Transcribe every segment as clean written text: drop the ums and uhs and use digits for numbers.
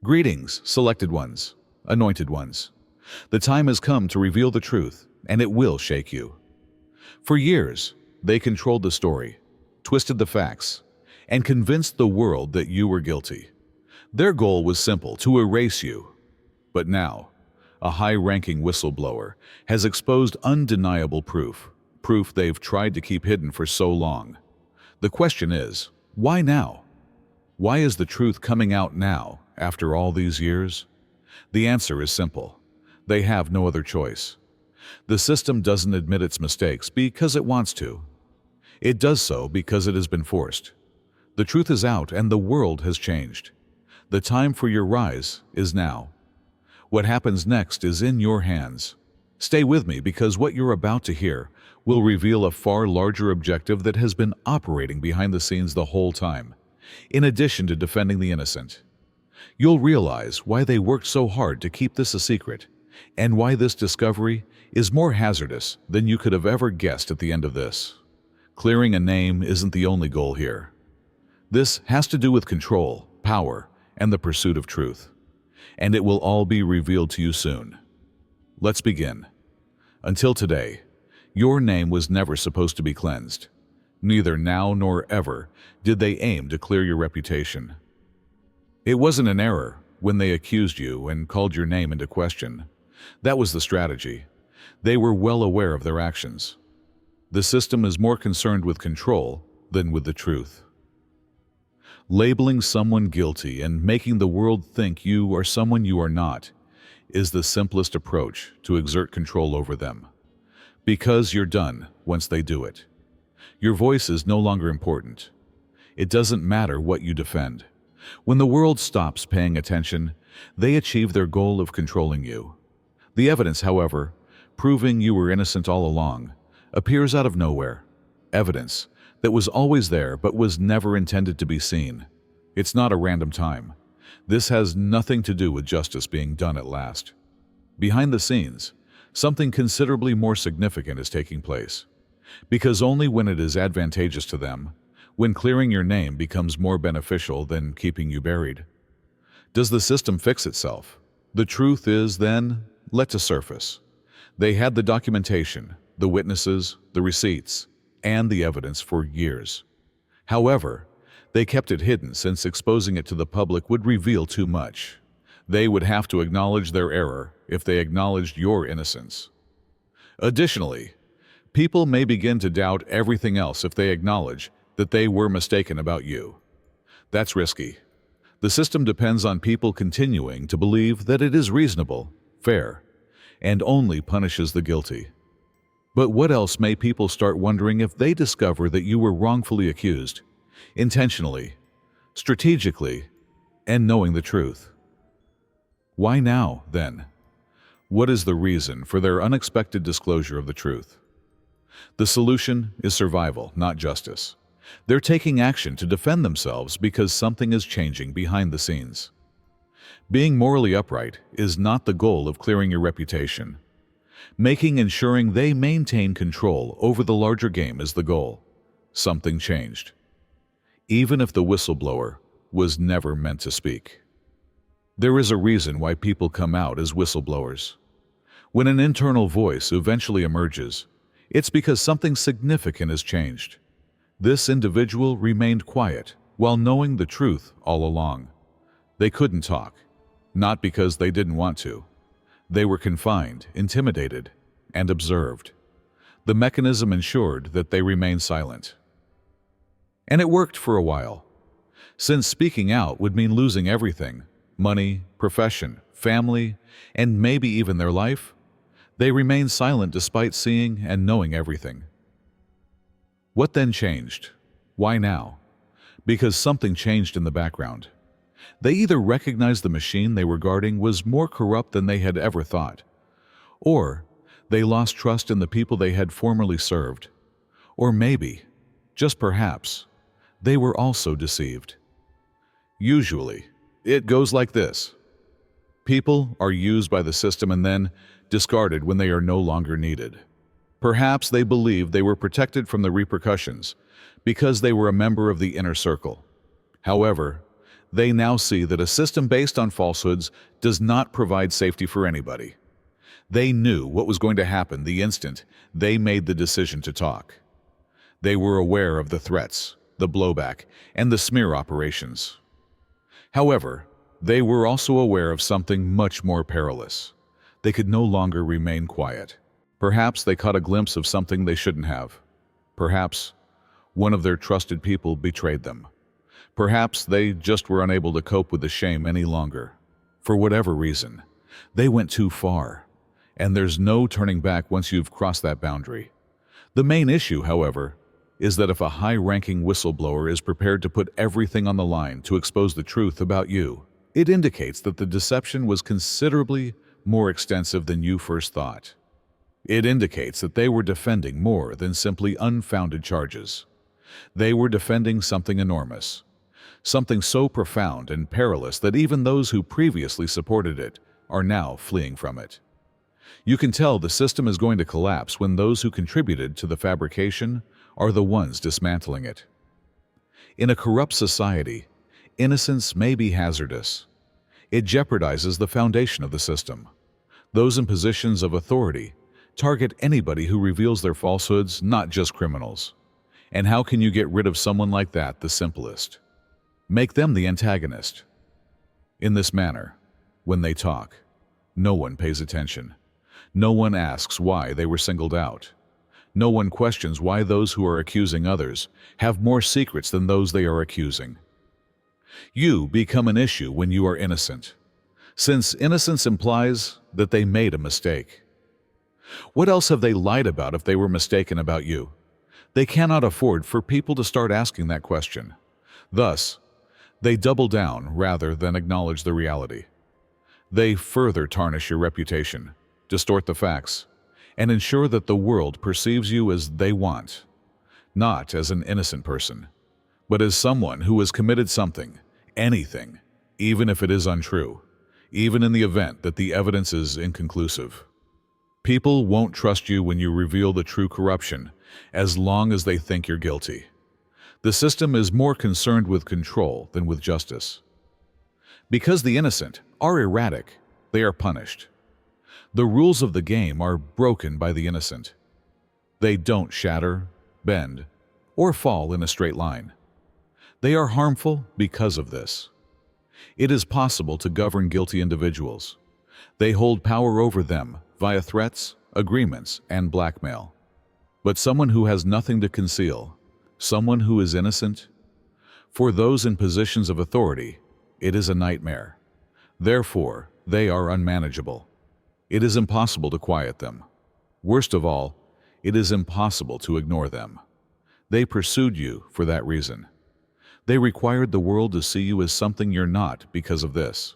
Greetings, selected ones, anointed ones. The time has come to reveal the truth, and it will shake you. For years, they controlled the story, twisted the facts, and convinced the world that you were guilty. Their goal was simple: to erase you. But now, a high-ranking whistleblower has exposed undeniable proof they've tried to keep hidden for so long. The question is, why now? Why is the truth coming out now, after all these years? The answer is simple. They have no other choice. The system doesn't admit its mistakes because it wants to. It does so because it has been forced. The truth is out and the world has changed. The time for your rise is now. What happens next is in your hands. Stay with me, because what you're about to hear will reveal a far larger objective that has been operating behind the scenes the whole time. In addition to defending the innocent, you'll realize why they worked so hard to keep this a secret, and why this discovery is more hazardous than you could have ever guessed at the end of this. Clearing a name isn't the only goal here. This has to do with control, power, and the pursuit of truth. And it will all be revealed to you soon. Let's begin. Until today, your name was never supposed to be cleansed. Neither now nor ever did they aim to clear your reputation. It wasn't an error when they accused you and called your name into question. That was the strategy. They were well aware of their actions. The system is more concerned with control than with the truth. Labeling someone guilty and making the world think you are someone you are not is the simplest approach to exert control over them. Because you're done once they do it. Your voice is no longer important. It doesn't matter what you defend. When the world stops paying attention, they achieve their goal of controlling you. The evidence, however, proving you were innocent all along, appears out of nowhere. Evidence that was always there but was never intended to be seen. It's not a random time. This has nothing to do with justice being done at last. Behind the scenes, something considerably more significant is taking place. Because only when it is advantageous to them, when clearing your name becomes more beneficial than keeping you buried, does the system fix itself. The truth is then let to surface. They had the documentation, the witnesses, the receipts, and the evidence for years. However, they kept it hidden since exposing it to the public would reveal too much. They would have to acknowledge their error if they acknowledged your innocence. Additionally, people may begin to doubt everything else if they acknowledge that they were mistaken about you. That's risky. The system depends on people continuing to believe that it is reasonable, fair, and only punishes the guilty. But what else may people start wondering if they discover that you were wrongfully accused, intentionally, strategically, and knowing the truth? Why now, then? What is the reason for their unexpected disclosure of the truth? The solution is survival, not justice. They're taking action to defend themselves because something is changing behind the scenes. Being morally upright is not the goal of clearing your reputation. Ensuring they maintain control over the larger game is the goal. Something changed. Even if the whistleblower was never meant to speak. There is a reason why people come out as whistleblowers. When an internal voice eventually emerges, it's because something significant has changed. This individual remained quiet while knowing the truth all along. They couldn't talk, not because they didn't want to. They were confined, intimidated, and observed. The mechanism ensured that they remained silent. And it worked for a while. Since speaking out would mean losing everything, money, profession, family, and maybe even their life, they remained silent despite seeing and knowing everything. What then changed? Why now? Because something changed in the background. They either recognized the machine they were guarding was more corrupt than they had ever thought, or they lost trust in the people they had formerly served, or maybe, just perhaps, they were also deceived. Usually, it goes like this. People are used by the system and then discarded when they are no longer needed. Perhaps they believed they were protected from the repercussions because they were a member of the inner circle. However, They now see that a system based on falsehoods does not provide safety for anybody. They knew what was going to happen the instant they made the decision to talk. They were aware of the threats, the blowback, and the smear operations. However, they were also aware of something much more perilous. They could no longer remain quiet. Perhaps they caught a glimpse of something they shouldn't have. Perhaps one of their trusted people betrayed them. Perhaps they just were unable to cope with the shame any longer. For whatever reason, they went too far, and there's no turning back once you've crossed that boundary. The main issue, however, is that if a high-ranking whistleblower is prepared to put everything on the line to expose the truth about you, it indicates that the deception was considerably more extensive than you first thought. It indicates that they were defending more than simply unfounded charges. They were defending something enormous, something so profound and perilous that even those who previously supported it are now fleeing from it. You can tell the system is going to collapse when those who contributed to the fabrication are the ones dismantling it. In a corrupt society, innocence may be hazardous. It jeopardizes the foundation of the system. Those in positions of authority target anybody who reveals their falsehoods, not just criminals. And how can you get rid of someone like that the simplest? Make them the antagonist. In this manner, when they talk, no one pays attention. No one asks why they were singled out. No one questions why those who are accusing others have more secrets than those they are accusing. You become an issue when you are innocent, since innocence implies that they made a mistake. What else have they lied about if they were mistaken about you? They cannot afford for people to start asking that question. Thus, they double down rather than acknowledge the reality. They further tarnish your reputation, distort the facts, and ensure that the world perceives you as they want, not as an innocent person, but as someone who has committed something, anything, even if it is untrue, even in the event that the evidence is inconclusive. People won't trust you when you reveal the true corruption, as long as they think you're guilty. The system is more concerned with control than with justice. Because the innocent are erratic, they are punished. The rules of the game are broken by the innocent. They don't shatter, bend, or fall in a straight line. They are harmful because of this. It is possible to govern guilty individuals. They hold power over them via threats, agreements, and blackmail. But someone who has nothing to conceal, someone who is innocent, for those in positions of authority, it is a nightmare. Therefore, they are unmanageable. It is impossible to quiet them. Worst of all, it is impossible to ignore them. They pursued you for that reason. They required the world to see you as something you're not because of this.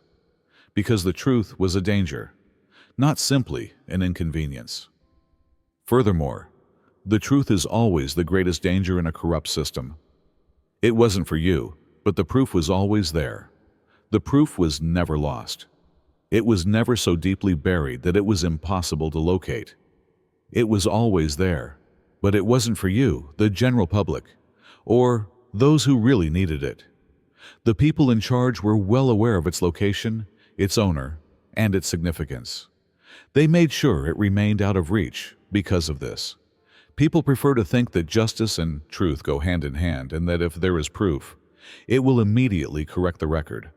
Because the truth was a danger, not simply an inconvenience. Furthermore, the truth is always the greatest danger in a corrupt system. It wasn't for you, but the proof was always there. The proof was never lost. It was never so deeply buried that it was impossible to locate. It was always there, but it wasn't for you, the general public, or those who really needed it. The people in charge were well aware of its location, its owner, and its significance. They made sure it remained out of reach because of this. People prefer to think that justice and truth go hand in hand, and that if there is proof, it will immediately correct the record.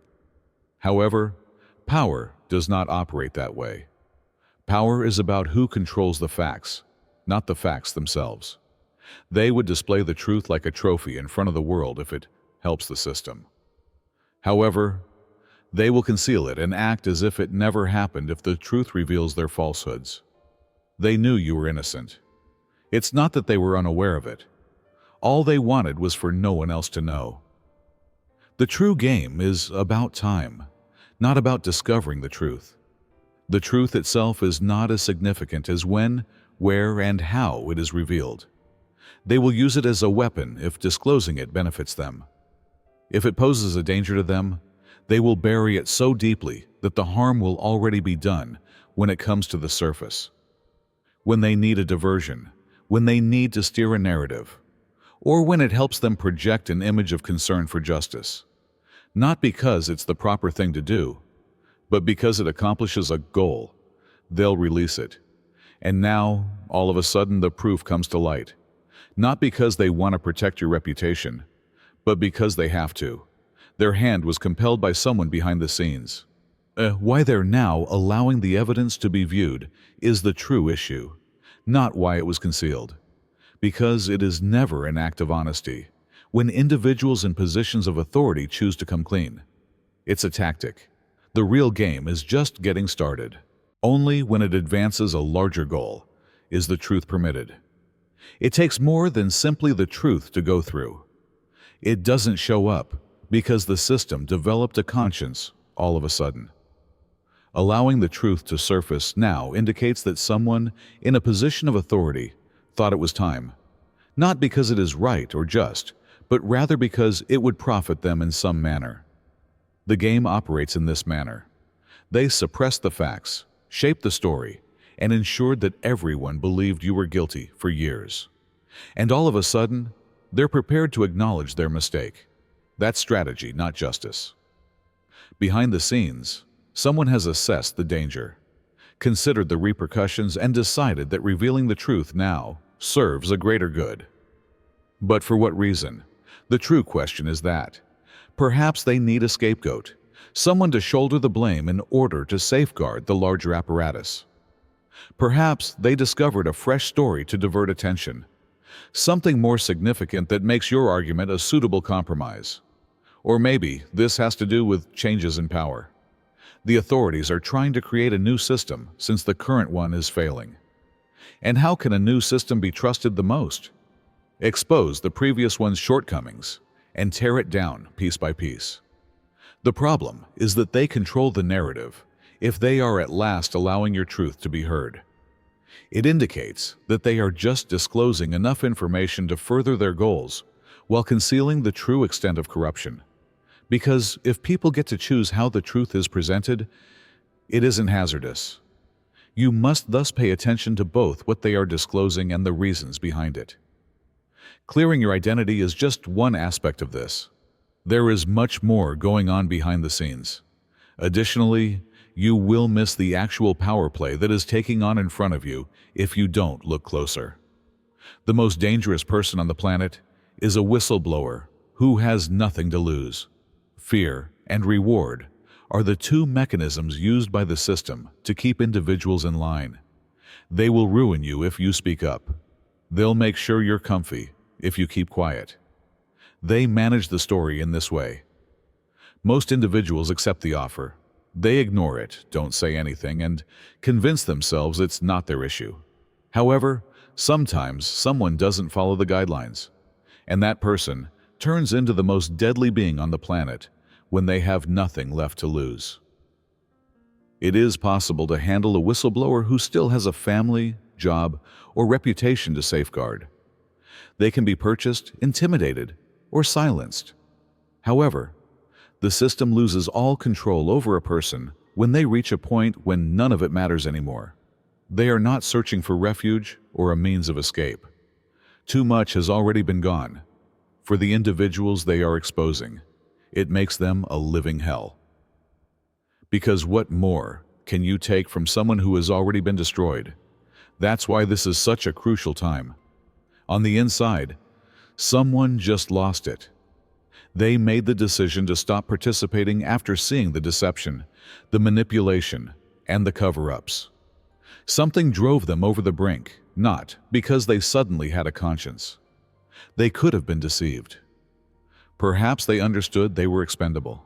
However, power does not operate that way. Power is about who controls the facts, not the facts themselves. They would display the truth like a trophy in front of the world if it helps the system. However, they will conceal it and act as if it never happened if the truth reveals their falsehoods. They knew you were innocent. It's not that they were unaware of it. All they wanted was for no one else to know. The true game is about time, not about discovering the truth. The truth itself is not as significant as when, where, and how it is revealed. They will use it as a weapon if disclosing it benefits them. If it poses a danger to them, they will bury it so deeply that the harm will already be done when it comes to the surface. When they need a diversion, when they need to steer a narrative, or when it helps them project an image of concern for justice. Not because it's the proper thing to do, but because it accomplishes a goal. They'll release it. And now, all of a sudden, the proof comes to light. Not because they want to protect your reputation, but because they have to. Their hand was compelled by someone behind the scenes. Why they're now allowing the evidence to be viewed is the true issue, not why it was concealed. Because it is never an act of honesty when individuals in positions of authority choose to come clean. It's a tactic. The real game is just getting started. Only when it advances a larger goal is the truth permitted. It takes more than simply the truth to go through. It doesn't show up because the system developed a conscience all of a sudden. Allowing the truth to surface now indicates that someone in a position of authority thought it was time, not because it is right or just, but rather because it would profit them in some manner. The game operates in this manner. They suppressed the facts, shaped the story, and ensured that everyone believed you were guilty for years. And all of a sudden, they're prepared to acknowledge their mistake. That's strategy, not justice. Behind the scenes, someone has assessed the danger, considered the repercussions, and decided that revealing the truth now serves a greater good. But for what reason? The true question is that. Perhaps they need a scapegoat, someone to shoulder the blame in order to safeguard the larger apparatus. Perhaps they discovered a fresh story to divert attention, something more significant that makes your argument a suitable compromise. Or maybe this has to do with changes in power. The authorities are trying to create a new system since the current one is failing. And how can a new system be trusted the most? Expose the previous one's shortcomings and tear it down piece by piece. The problem is that they control the narrative if they are at last allowing your truth to be heard. It indicates that they are just disclosing enough information to further their goals while concealing the true extent of corruption. Because if people get to choose how the truth is presented, it isn't hazardous. You must thus pay attention to both what they are disclosing and the reasons behind it. Clearing your identity is just one aspect of this. There is much more going on behind the scenes. Additionally, you will miss the actual power play that is taking on in front of you if you don't look closer. The most dangerous person on the planet is a whistleblower who has nothing to lose. Fear and reward are the two mechanisms used by the system to keep individuals in line. They will ruin you if you speak up. They'll make sure you're comfy if you keep quiet. They manage the story in this way. Most individuals accept the offer. They ignore it, don't say anything, and convince themselves it's not their issue. However, sometimes someone doesn't follow the guidelines, and that person turns into the most deadly being on the planet when they have nothing left to lose. It is possible to handle a whistleblower who still has a family, job, or reputation to safeguard. They can be purchased, intimidated, or silenced. However, the system loses all control over a person when they reach a point when none of it matters anymore. They are not searching for refuge or a means of escape. Too much has already been gone. For the individuals they are exposing, it makes them a living hell. Because what more can you take from someone who has already been destroyed? That's why this is such a crucial time. On the inside, someone just lost it. They made the decision to stop participating after seeing the deception, the manipulation, and the cover-ups. Something drove them over the brink, not because they suddenly had a conscience. They could have been deceived. Perhaps they understood they were expendable.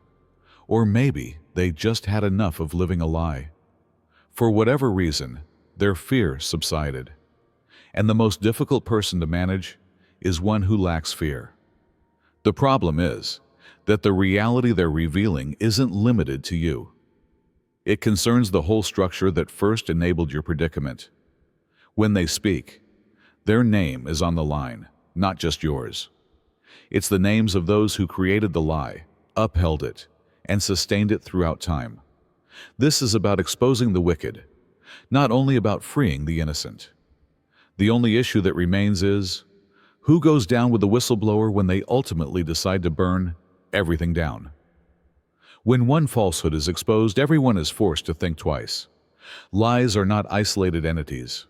Or maybe they just had enough of living a lie. For whatever reason, their fear subsided. And the most difficult person to manage is one who lacks fear. The problem is that the reality they're revealing isn't limited to you. It concerns the whole structure that first enabled your predicament. When they speak, their name is on the line, not just yours. It's the names of those who created the lie, upheld it, and sustained it throughout time. This is about exposing the wicked, not only about freeing the innocent. The only issue that remains is, who goes down with the whistleblower when they ultimately decide to burn everything down? When one falsehood is exposed, everyone is forced to think twice. Lies are not isolated entities.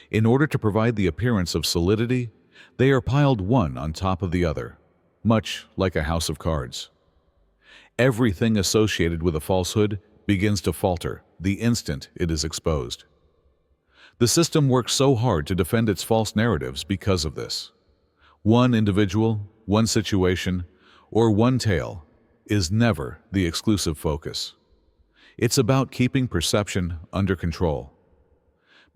In order to provide the appearance of solidity, they are piled one on top of the other, much like a house of cards. Everything associated with a falsehood begins to falter the instant it is exposed. The system works so hard to defend its false narratives because of this. One individual, one situation, or one tale is never the exclusive focus. It's about keeping perception under control.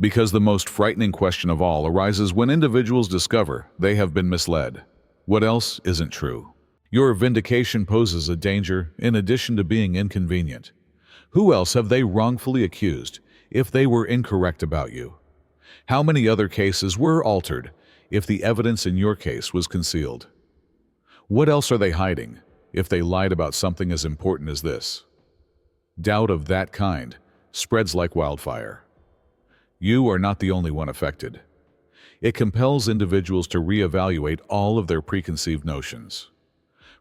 Because the most frightening question of all arises when individuals discover they have been misled. What else isn't true? Your vindication poses a danger in addition to being inconvenient. Who else have they wrongfully accused if they were incorrect about you? How many other cases were altered if the evidence in your case was concealed? What else are they hiding if they lied about something as important as this? Doubt of that kind spreads like wildfire. You are not the only one affected. It compels individuals to reevaluate all of their preconceived notions.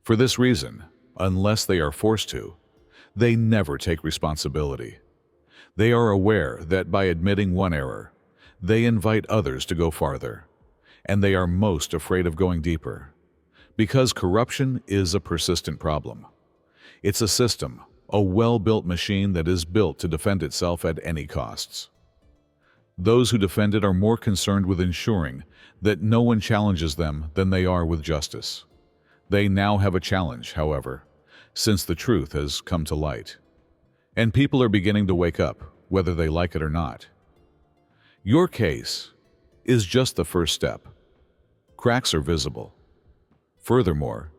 For this reason, unless they are forced to, they never take responsibility. They are aware that by admitting one error, they invite others to go farther, and they are most afraid of going deeper. Because corruption is a persistent problem. It's a system, a well-built machine that is built to defend itself at any costs. Those who defend it are more concerned with ensuring that no one challenges them than they are with justice. They now have a challenge, however, since the truth has come to light. And people are beginning to wake up, whether they like it or not. Your case is just the first step. Cracks are visible. Furthermore,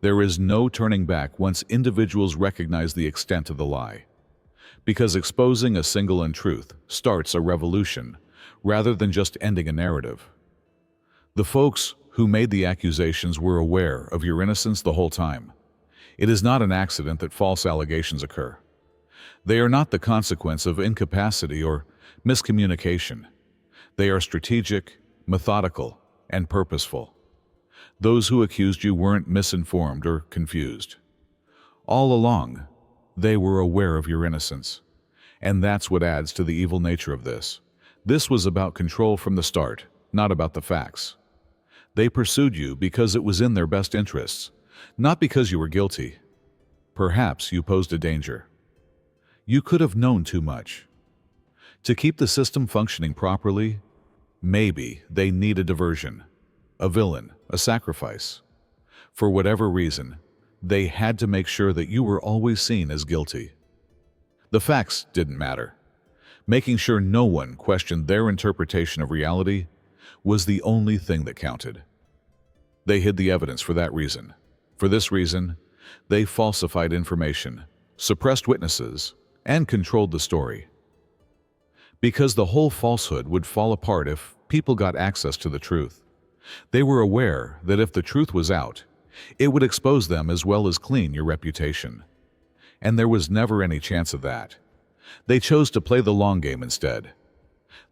there is no turning back once individuals recognize the extent of the lie. Because exposing a single untruth starts a revolution rather than just ending a narrative. The folks who made the accusations were aware of your innocence the whole time. It is not an accident that false allegations occur. They are not the consequence of incapacity or miscommunication. They are strategic, methodical, and purposeful. Those who accused you weren't misinformed or confused. All along, they were aware of your innocence. And that's what adds to the evil nature of this. This was about control from the start, not about the facts. They pursued you because it was in their best interests, not because you were guilty. Perhaps you posed a danger. You could have known too much. To keep the system functioning properly, maybe they need a diversion, a villain, a sacrifice. For whatever reason, they had to make sure that you were always seen as guilty. The facts didn't matter. Making sure no one questioned their interpretation of reality was the only thing that counted. They hid the evidence for that reason. For this reason, they falsified information, suppressed witnesses, and controlled the story. Because the whole falsehood would fall apart if people got access to the truth. They were aware that if the truth was out, it would expose them as well as clean your reputation. And there was never any chance of that. They chose to play the long game instead.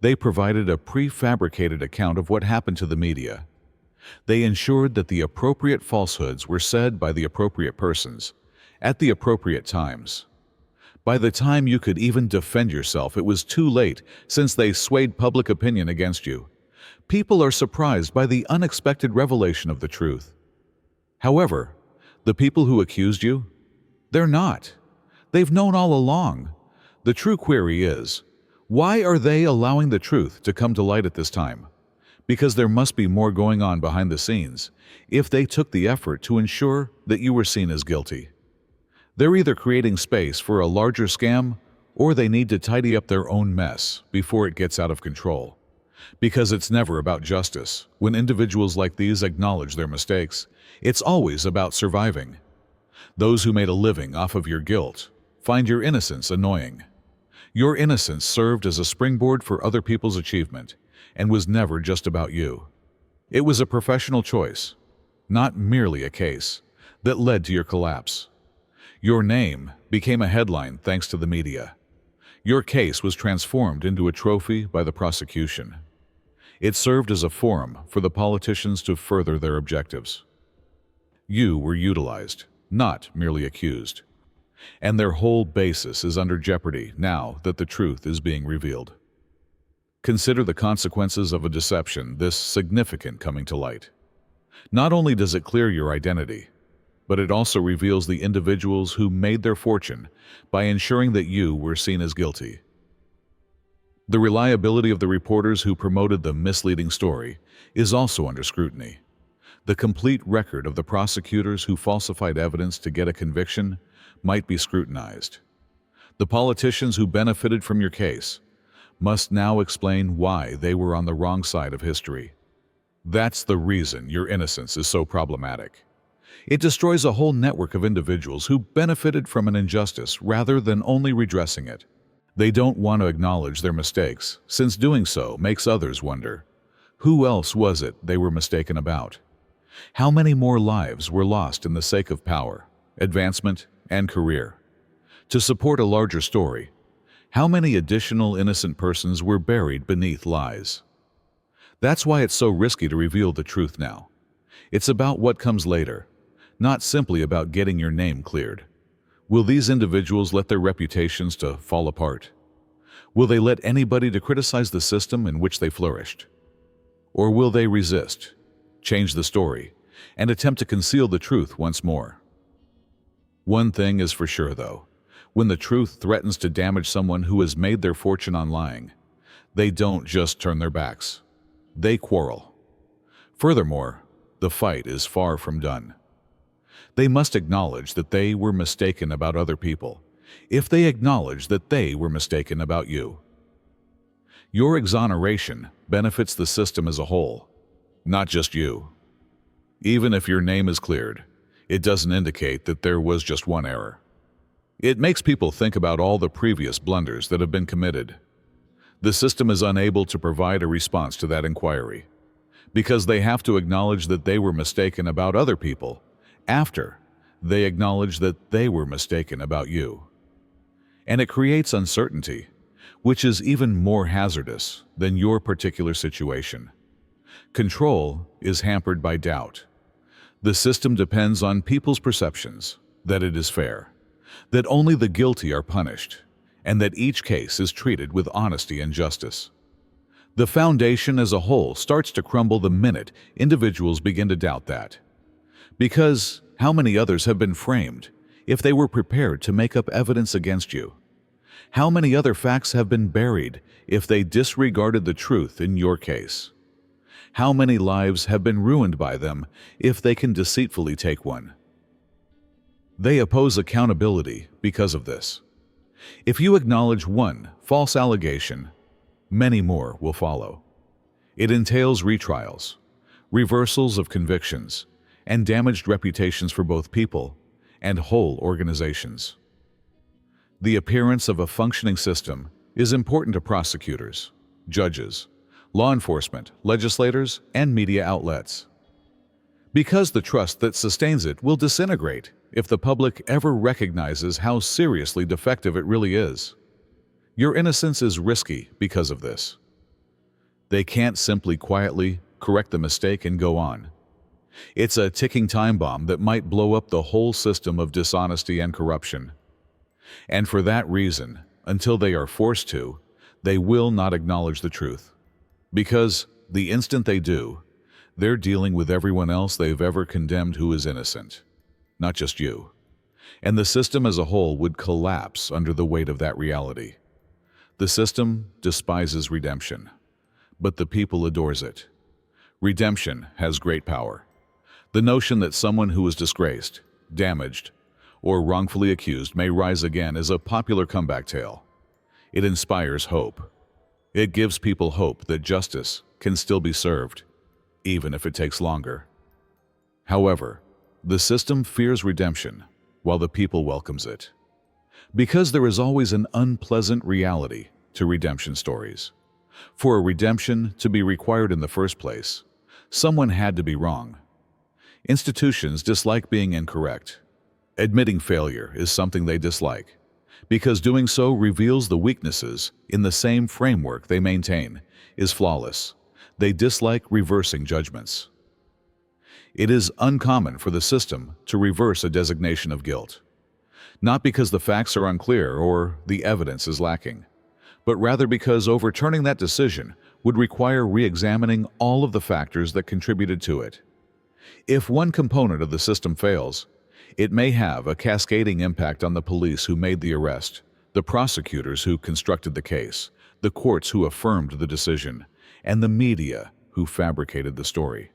They provided a prefabricated account of what happened to the media. They ensured that the appropriate falsehoods were said by the appropriate persons, at the appropriate times. By the time you could even defend yourself, it was too late, since they swayed public opinion against you. People are surprised by the unexpected revelation of the truth. However, the people who accused you, they're not. They've known all along. The true query is, why are they allowing the truth to come to light at this time? Because there must be more going on behind the scenes if they took the effort to ensure that you were seen as guilty. They're either creating space for a larger scam, or they need to tidy up their own mess before it gets out of control. Because it's never about justice. When individuals like these acknowledge their mistakes, it's always about surviving. Those who made a living off of your guilt find your innocence annoying. Your innocence served as a springboard for other people's achievement and was never just about you. It was a professional choice, not merely a case, that led to your collapse. Your name became a headline thanks to the media. Your case was transformed into a trophy by the prosecution. It served as a forum for the politicians to further their objectives. You were utilized, not merely accused. and their whole basis is under jeopardy now that the truth is being revealed. Consider the consequences of a deception this significant coming to light. Not only does it clear your identity, but it also reveals the individuals who made their fortune by ensuring that you were seen as guilty. The reliability of the reporters who promoted the misleading story is also under scrutiny. The complete record of the prosecutors who falsified evidence to get a conviction might be scrutinized. The politicians who benefited from your case must now explain why they were on the wrong side of history. That's the reason your innocence is so problematic. It destroys a whole network of individuals who benefited from an injustice rather than only redressing it. They don't want to acknowledge their mistakes, since doing so makes others wonder, who else was it they were mistaken about? How many more lives were lost in the sake of power, advancement, and career? To support a larger story, how many additional innocent persons were buried beneath lies? That's why it's so risky to reveal the truth now. It's about what comes later, not simply about getting your name cleared. Will these individuals let their reputations to fall apart? Will they let anybody to criticize the system in which they flourished? Or will they resist, change the story, and attempt to conceal the truth once more? One thing is for sure, though. When the truth threatens to damage someone who has made their fortune on lying, they don't just turn their backs. They quarrel. Furthermore, the fight is far from done. They must acknowledge that they were mistaken about other people, if they acknowledge that they were mistaken about you. Your exoneration benefits the system as a whole, not just you. Even if your name is cleared, it doesn't indicate that there was just one error. It makes people think about all the previous blunders that have been committed. The system is unable to provide a response to that inquiry, because they have to acknowledge that they were mistaken about other people after they acknowledge that they were mistaken about you. And it creates uncertainty, which is even more hazardous than your particular situation. Control is hampered by doubt. The system depends on people's perceptions that it is fair, that only the guilty are punished, and that each case is treated with honesty and justice. The foundation as a whole starts to crumble the minute individuals begin to doubt that. Because how many others have been framed if they were prepared to make up evidence against you? How many other facts have been buried if they disregarded the truth in your case? How many lives have been ruined by them if they can deceitfully take one? They oppose accountability because of this. If you acknowledge one false allegation, many more will follow. It entails retrials, reversals of convictions, and damaged reputations for both people and whole organizations. The appearance of a functioning system is important to prosecutors, judges, law enforcement, legislators, and media outlets. Because the trust that sustains it will disintegrate if the public ever recognizes how seriously defective it really is. Your innocence is risky because of this. They can't simply quietly correct the mistake and go on. It's a ticking time bomb that might blow up the whole system of dishonesty and corruption. And for that reason, until they are forced to, they will not acknowledge the truth. Because the instant they do, they're dealing with everyone else they've ever condemned who is innocent, not just you. And the system as a whole would collapse under the weight of that reality. The system despises redemption, but the people adores it. Redemption has great power. The notion that someone who was disgraced, damaged, or wrongfully accused may rise again is a popular comeback tale. It inspires hope. It gives people hope that justice can still be served, even if it takes longer. However, the system fears redemption, while the people welcomes it. Because there is always an unpleasant reality to redemption stories. For a redemption to be required in the first place, someone had to be wrong. Institutions dislike being incorrect. Admitting failure is something they dislike, because doing so reveals the weaknesses in the same framework they maintain is flawless. They dislike reversing judgments. It is uncommon for the system to reverse a designation of guilt. Not because the facts are unclear or the evidence is lacking, but rather because overturning that decision would require re-examining all of the factors that contributed to it. If one component of the system fails, it may have a cascading impact on the police who made the arrest, the prosecutors who constructed the case, the courts who affirmed the decision, and the media who fabricated the story.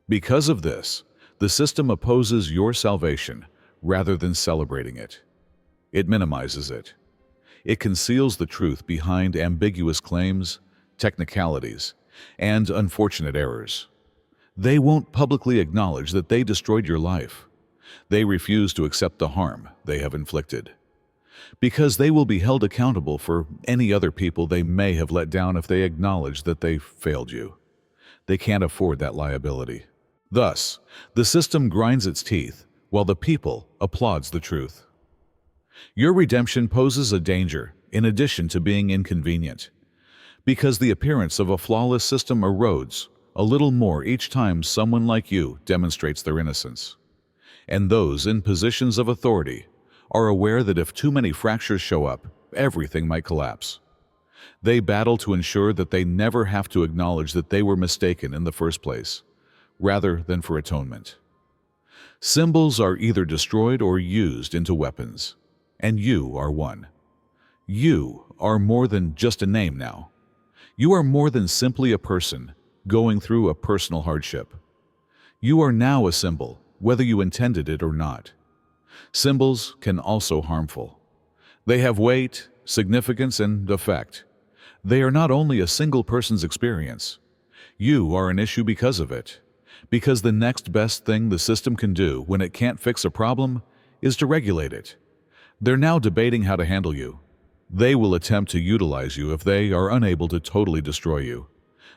Because of this, the system opposes your salvation rather than celebrating it. It minimizes it. It conceals the truth behind ambiguous claims, technicalities, and unfortunate errors. They won't publicly acknowledge that they destroyed your life. They refuse to accept the harm they have inflicted, because they will be held accountable for any other people they may have let down if they acknowledge that they failed you. They can't afford that liability. Thus, the system grinds its teeth while the people applauds the truth. Your redemption poses a danger in addition to being inconvenient, because the appearance of a flawless system erodes a little more each time someone like you demonstrates their innocence. And those in positions of authority are aware that if too many fractures show up, everything might collapse. They battle to ensure that they never have to acknowledge that they were mistaken in the first place, rather than for atonement. Symbols are either destroyed or used into weapons, and you are one. You are more than just a name now. You are more than simply a person going through a personal hardship. You are now a symbol, whether you intended it or not. Symbols can also be harmful. They have weight, significance, and effect. They are not only a single person's experience. You are an issue because of it. Because the next best thing the system can do when it can't fix a problem is to regulate it. They're now debating how to handle you. They will attempt to utilize you if they are unable to totally destroy you.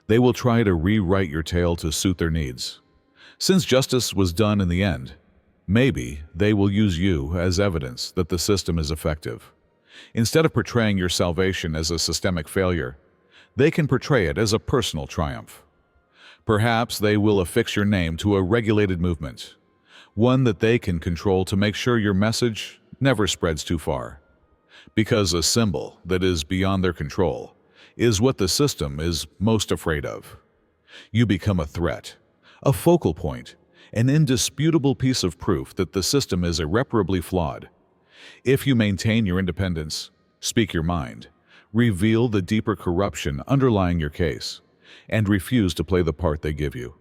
They will try to rewrite your tale to suit their needs. Since justice was done in the end, maybe they will use you as evidence that the system is effective. Instead of portraying your salvation as a systemic failure, they can portray it as a personal triumph. Perhaps they will affix your name to a regulated movement, one that they can control to make sure your message never spreads too far. Because a symbol that is beyond their control is what the system is most afraid of. You become a threat, a focal point, an indisputable piece of proof that the system is irreparably flawed. If you maintain your independence, speak your mind, reveal the deeper corruption underlying your case, and refuse to play the part they give you.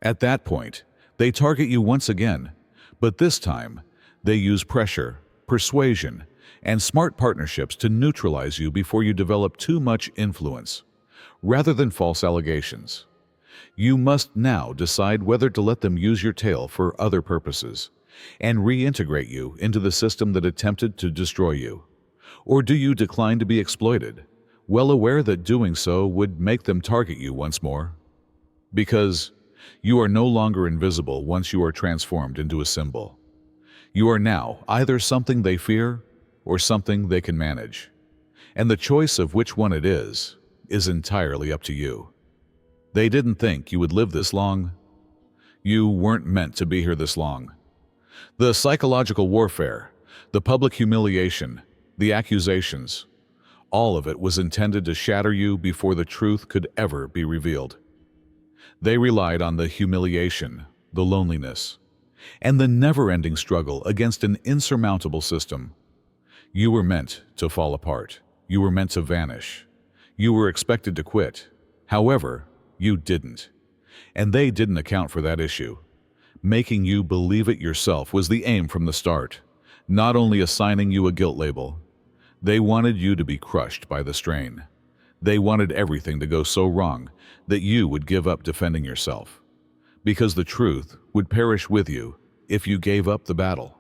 At that point, they target you once again, but this time, they use pressure, persuasion, and smart partnerships to neutralize you before you develop too much influence, rather than false allegations. You must now decide whether to let them use your tale for other purposes and reintegrate you into the system that attempted to destroy you. Or do you decline to be exploited, well aware that doing so would make them target you once more? Because you are no longer invisible once you are transformed into a symbol. You are now either something they fear or something they can manage. And the choice of which one it is entirely up to you. They didn't think you would live this long. You weren't meant to be here this long. The psychological warfare, the public humiliation, the accusations, all of it was intended to shatter you before the truth could ever be revealed. They relied on the humiliation, the loneliness, and the never-ending struggle against an insurmountable system. You were meant to fall apart. You were meant to vanish. You were expected to quit. However, you didn't. And they didn't account for that issue. Making you believe it yourself was the aim from the start, not only assigning you a guilt label. They wanted you to be crushed by the strain. They wanted everything to go so wrong that you would give up defending yourself, because the truth would perish with you if you gave up the battle.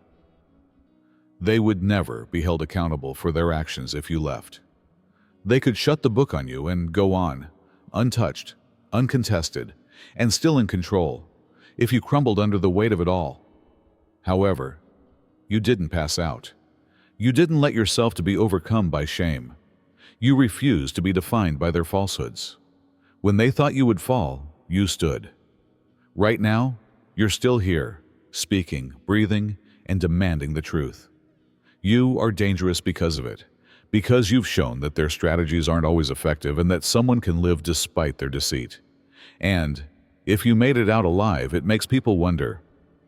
They would never be held accountable for their actions if you left. They could shut the book on you and go on, untouched, uncontested, and still in control, if you crumbled under the weight of it all. However, you didn't pass out. You didn't let yourself to be overcome by shame. You refused to be defined by their falsehoods. When they thought you would fall, you stood. Right now, you're still here, speaking, breathing, and demanding the truth. You are dangerous because of it, because you've shown that their strategies aren't always effective and that someone can live despite their deceit. And if you made it out alive, it makes people wonder,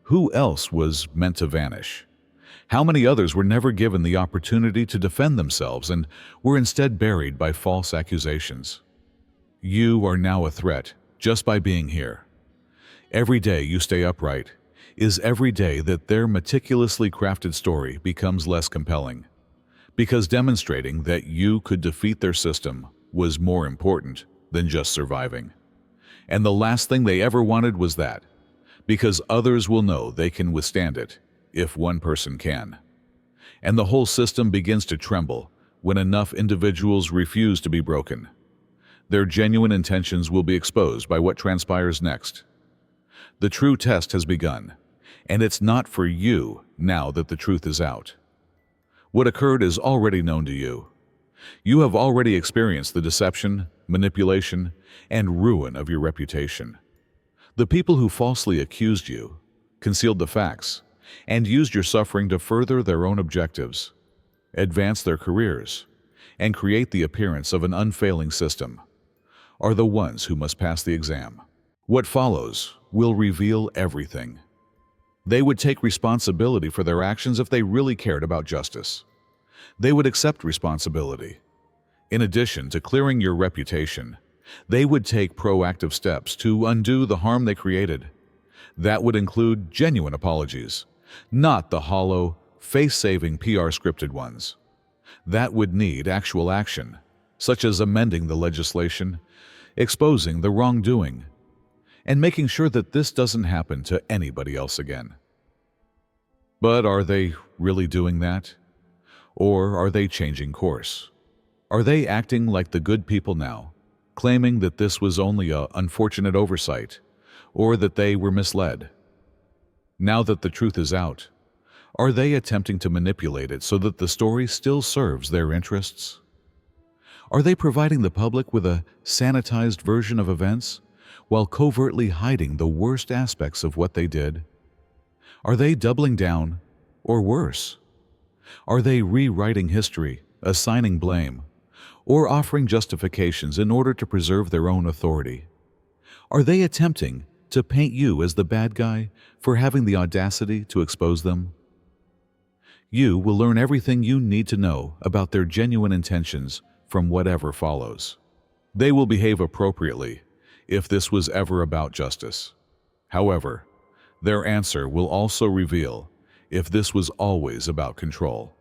who else was meant to vanish? How many others were never given the opportunity to defend themselves and were instead buried by false accusations? You are now a threat just by being here. Every day you stay upright is every day that their meticulously crafted story becomes less compelling, because demonstrating that you could defeat their system was more important than just surviving. And the last thing they ever wanted was that, because others will know they can withstand it if one person can. And the whole system begins to tremble when enough individuals refuse to be broken. Their genuine intentions will be exposed by what transpires next. The true test has begun, and it's not for you now that the truth is out. What occurred is already known to you. You have already experienced the deception, manipulation, and ruin of your reputation. The people who falsely accused you, concealed the facts, and used your suffering to further their own objectives, advance their careers, and create the appearance of an unfailing system, are the ones who must pass the exam. What follows will reveal everything. They would take responsibility for their actions if they really cared about justice. They would accept responsibility. In addition to clearing your reputation, they would take proactive steps to undo the harm they created. That would include genuine apologies, not the hollow, face-saving PR scripted ones. That would need actual action, such as amending the legislation, exposing the wrongdoing, and making sure that this doesn't happen to anybody else again. But are they really doing that? Or are they changing course? Are they acting like the good people now, claiming that this was only an unfortunate oversight, or that they were misled? Now that the truth is out, are they attempting to manipulate it so that the story still serves their interests? Are they providing the public with a sanitized version of events while covertly hiding the worst aspects of what they did? Are they doubling down, or worse? Are they rewriting history, assigning blame, or offering justifications in order to preserve their own authority? Are they attempting to paint you as the bad guy for having the audacity to expose them? You will learn everything you need to know about their genuine intentions from whatever follows. They will behave appropriately if this was ever about justice. However, their answer will also reveal if this was always about control.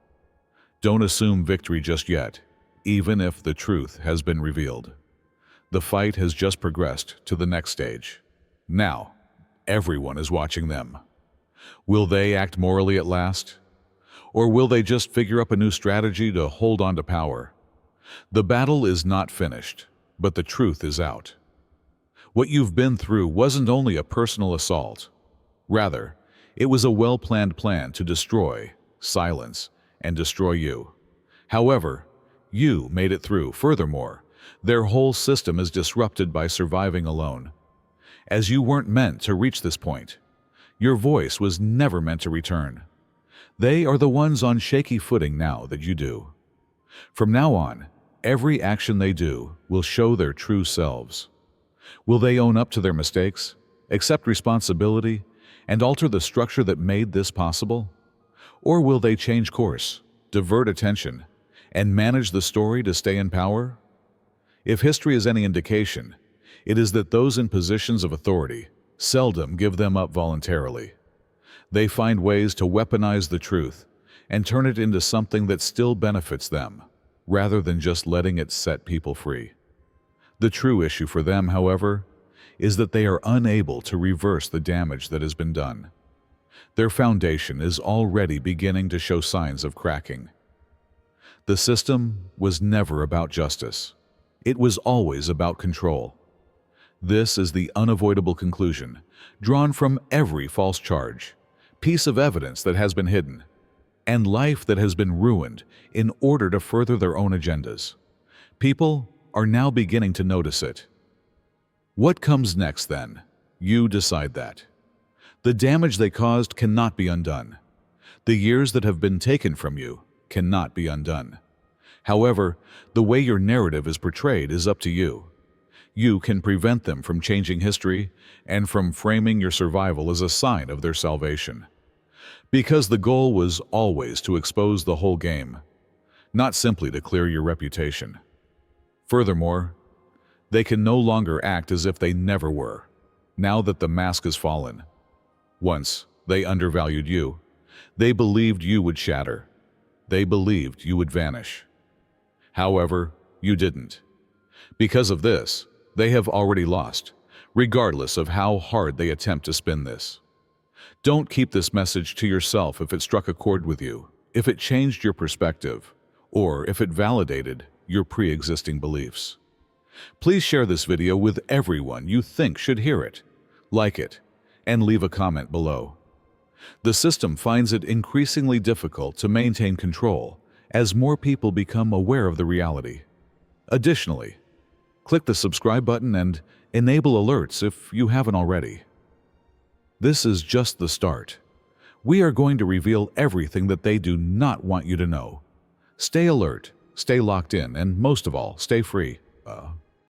Don't assume victory just yet, even if the truth has been revealed. The fight has just progressed to the next stage. Now, everyone is watching them. Will they act morally at last? Or will they just figure up a new strategy to hold on to power? The battle is not finished, but the truth is out. What you've been through wasn't only a personal assault. Rather, it was a well-planned plan to destroy, silence, and destroy you. However, you made it through. Furthermore, their whole system is disrupted by surviving alone. As you weren't meant to reach this point, your voice was never meant to return. They are the ones on shaky footing now that you do. From now on, every action they do will show their true selves. Will they own up to their mistakes, accept responsibility, and alter the structure that made this possible? Or will they change course, divert attention, and manage the story to stay in power? If history is any indication, it is that those in positions of authority seldom give them up voluntarily. They find ways to weaponize the truth and turn it into something that still benefits them, rather than just letting it set people free. The true issue for them, however, is that they are unable to reverse the damage that has been done. Their foundation is already beginning to show signs of cracking. The system was never about justice. It was always about control. This is the unavoidable conclusion, drawn from every false charge, piece of evidence that has been hidden, and life that has been ruined in order to further their own agendas. People are now beginning to notice it. What comes next, then? You decide that. The damage they caused cannot be undone. The years that have been taken from you cannot be undone. However, the way your narrative is portrayed is up to you. You can prevent them from changing history and from framing your survival as a sign of their salvation. Because the goal was always to expose the whole game, not simply to clear your reputation. Furthermore, they can no longer act as if they never were, now that the mask has fallen. Once, they undervalued you. They believed you would shatter. They believed you would vanish. However, you didn't. Because of this, they have already lost, regardless of how hard they attempt to spin this. Don't keep this message to yourself if it struck a chord with you, if it changed your perspective, or if it validated your pre-existing beliefs. Please share this video with everyone you think should hear it, like it, and leave a comment below. The system finds it increasingly difficult to maintain control as more people become aware of the reality. Additionally, click the subscribe button and enable alerts if you haven't already. This is just the start. We are going to reveal everything that they do not want you to know. Stay alert, stay locked in, and most of all, stay free.